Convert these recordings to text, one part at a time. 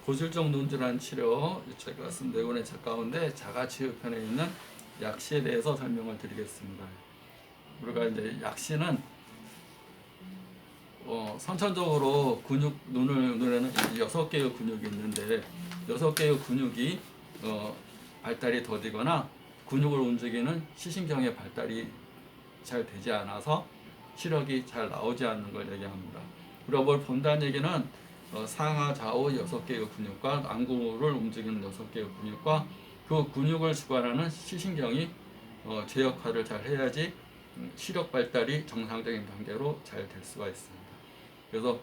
고질적 눈질환 치료 제가 쓴 네 권의 책 가운데 자가치유편에 있는 약시에 대해서 설명을 드리겠습니다. 우리가 이제 약시는 선천적으로 눈에는 6개의 근육이 있는데 6개의 근육이 발달이 더디거나 근육을 움직이는 시신경의 발달이 잘 되지 않아서 시력이 잘 나오지 않는 걸 얘기합니다. 우리가 뭘 본다는 얘기는 상하 좌우 6개의 근육과 안구를 움직이는 6개의 근육과 그 근육을 주관하는 시신경이 제 역할을 잘 해야지 시력 발달이 정상적인 단계로 잘 될 수가 있습니다. 그래서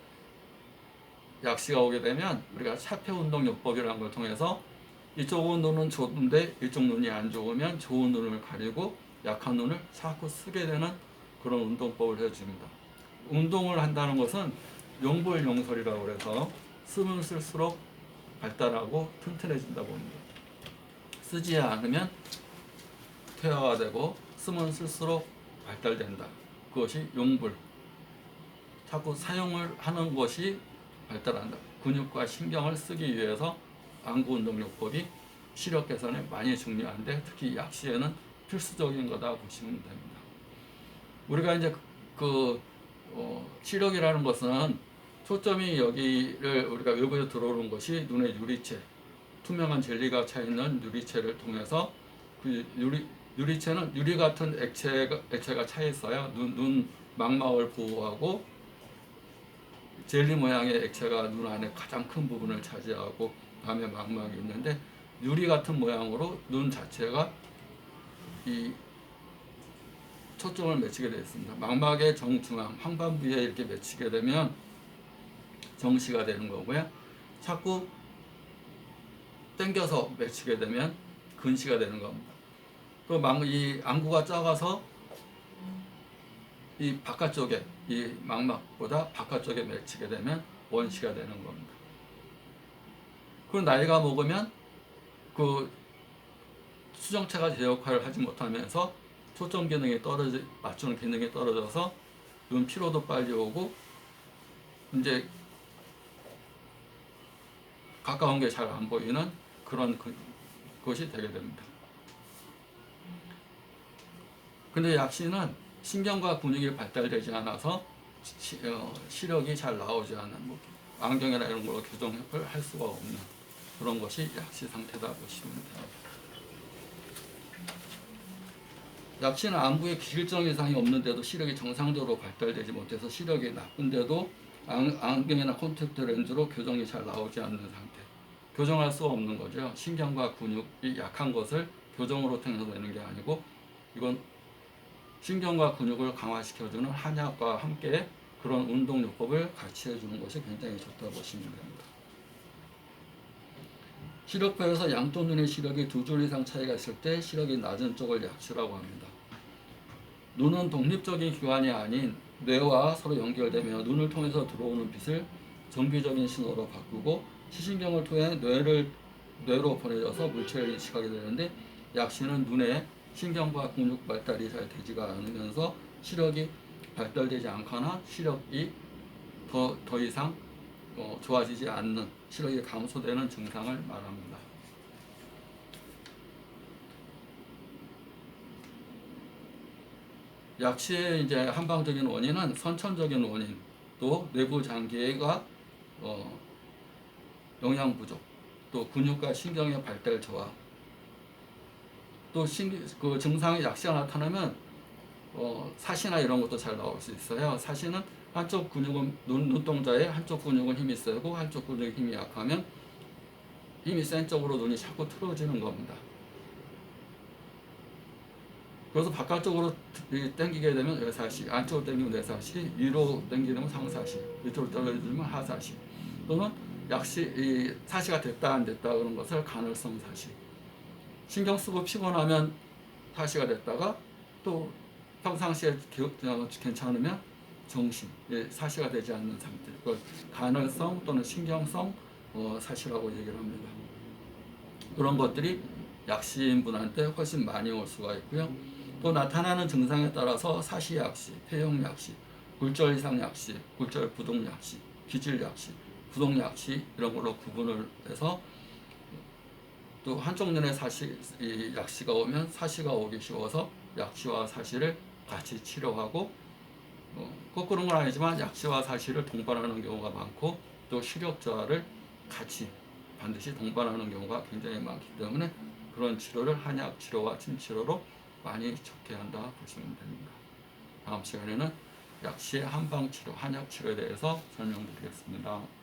약시가 오게 되면 우리가 차폐운동요법이라는 걸 통해서 이쪽 눈은 좋은데 이쪽 눈이 안 좋으면 좋은 눈을 가리고 약한 눈을 자꾸 쓰게 되는 그런 운동법을 해줍니다. 운동을 한다는 것은 용불용설이라고 해서 쓰면 쓸수록 발달하고 튼튼해진다고 합니다. 쓰지 않으면 퇴화가 되고 쓰면 쓸수록 발달된다. 그것이 용불. 자꾸 사용을 하는 것이 발달한다. 근육과 신경을 쓰기 위해서 안구운동요법이 시력 개선에 많이 중요한데 특히 약시에는 필수적인 거다 보시면 됩니다. 우리가 이제 시력이라는 것은 초점이 여기를 우리가 외부에 들어오는 것이 눈의 유리체, 투명한 젤리가 차 있는 유리체를 통해서 그 유리체는 유리 같은 액체가 차 있어요. 눈 망막을 보호하고 젤리 모양의 액체가 눈 안에 가장 큰 부분을 차지하고 밤에 망막이 있는데 유리 같은 모양으로 눈 자체가 이 초점을 맺히게 되어 있습니다. 망막의 정중앙 황반부에 이렇게 맺히게 되면 정시가 되는 거고요. 자꾸 당겨서 맺히게 되면 근시가 되는 겁니다. 또 이 안구가 작아서 이 바깥쪽에 이 망막보다 바깥쪽에 맺히게 되면 원시가 되는 겁니다. 그 나이가 먹으면 그 수정체가 제 역할을 하지 못하면서 초점 기능이 맞추는 기능이 떨어져서 눈 피로도 빨리 오고 이제 가까운 게 잘 안 보이는 그런 것이 되게 됩니다. 근데 약시는 신경과 근육이 발달되지 않아서 시력이 잘 나오지 않는 안경이나 이런 걸로 교정을 할 수가 없는 그런 것이 약시 상태다 보시면 됩니다. 약시는 안구에 기질적 이상이 없는데도 시력이 정상적으로 발달되지 못해서 시력이 나쁜데도 안경이나 콘택트 렌즈로 교정이 잘 나오지 않는 상태. 교정할 수 없는 거죠. 신경과 근육이 약한 것을 교정으로 통해서 내는 게 아니고 이건 신경과 근육을 강화시켜주는 한약과 함께 그런 운동요법을 같이 해주는 것이 굉장히 좋다고 보시면 됩니다. 시력표에서 양쪽 눈의 시력이 2줄 이상 차이가 있을 때 시력이 낮은 쪽을 약시라고 합니다. 눈은 독립적인 기관이 아닌 뇌와 서로 연결되며 눈을 통해서 들어오는 빛을 정기적인 신호로 바꾸고 시신경을 통해 뇌로 보내져서 물체를 인식하게 되는데 약시는 눈에 신경과 근육 발달이 잘 되지가 않으면서 시력이 발달되지 않거나 시력이 더 이상 좋아지지 않는 시력이 감소되는 증상을 말합니다. 약시의 이제 한방적인 원인은 선천적인 원인, 또 내부 장기가 영양 부족, 또 근육과 신경의 발달 저하, 또 그 증상이 약시가 나타나면 사시나 이런 것도 잘 나올 수 있어요. 사시는 한쪽 근육은 눈동자에 한쪽 근육은 힘이 세고 한쪽 근육이 힘이 약하면 힘이 센 쪽으로 눈이 자꾸 틀어지는 겁니다. 그래서 바깥쪽으로 당기게 되면 외사시, 안쪽으로 당기면 내사시, 위로 당기면 상사시, 밑으로 떨어지면 하사시, 또는 약시 사시가 됐다 안 됐다 그런 것을 간헐성 사시. 신경 쓰고 피곤하면 사시가 됐다가 또 평상시에 괜찮으면 정신, 사시가 되지 않는 상태. 그걸 간헐성 또는 신경성 사시라고 얘기를 합니다. 그런 것들이 약시인 분한테 훨씬 많이 올 수가 있고요. 또 나타나는 증상에 따라서 사시약시, 폐용약시, 굴절 이상 약시, 굴절 부동 약시, 기질 약시 구동약시 이런 걸로 구분을 해서 또 한쪽 눈에 이 약시가 오면 사시가 오기 쉬워서 약시와 사시를 같이 치료하고 꼭 그런 건 아니지만 약시와 사시를 동반하는 경우가 많고 또 시력저하를 같이 반드시 동반하는 경우가 굉장히 많기 때문에 그런 치료를 한약 치료와 침치료로 많이 접해야 한다 보시면 됩니다. 다음 시간에는 약시의 한방 치료, 한약 치료에 대해서 설명드리겠습니다.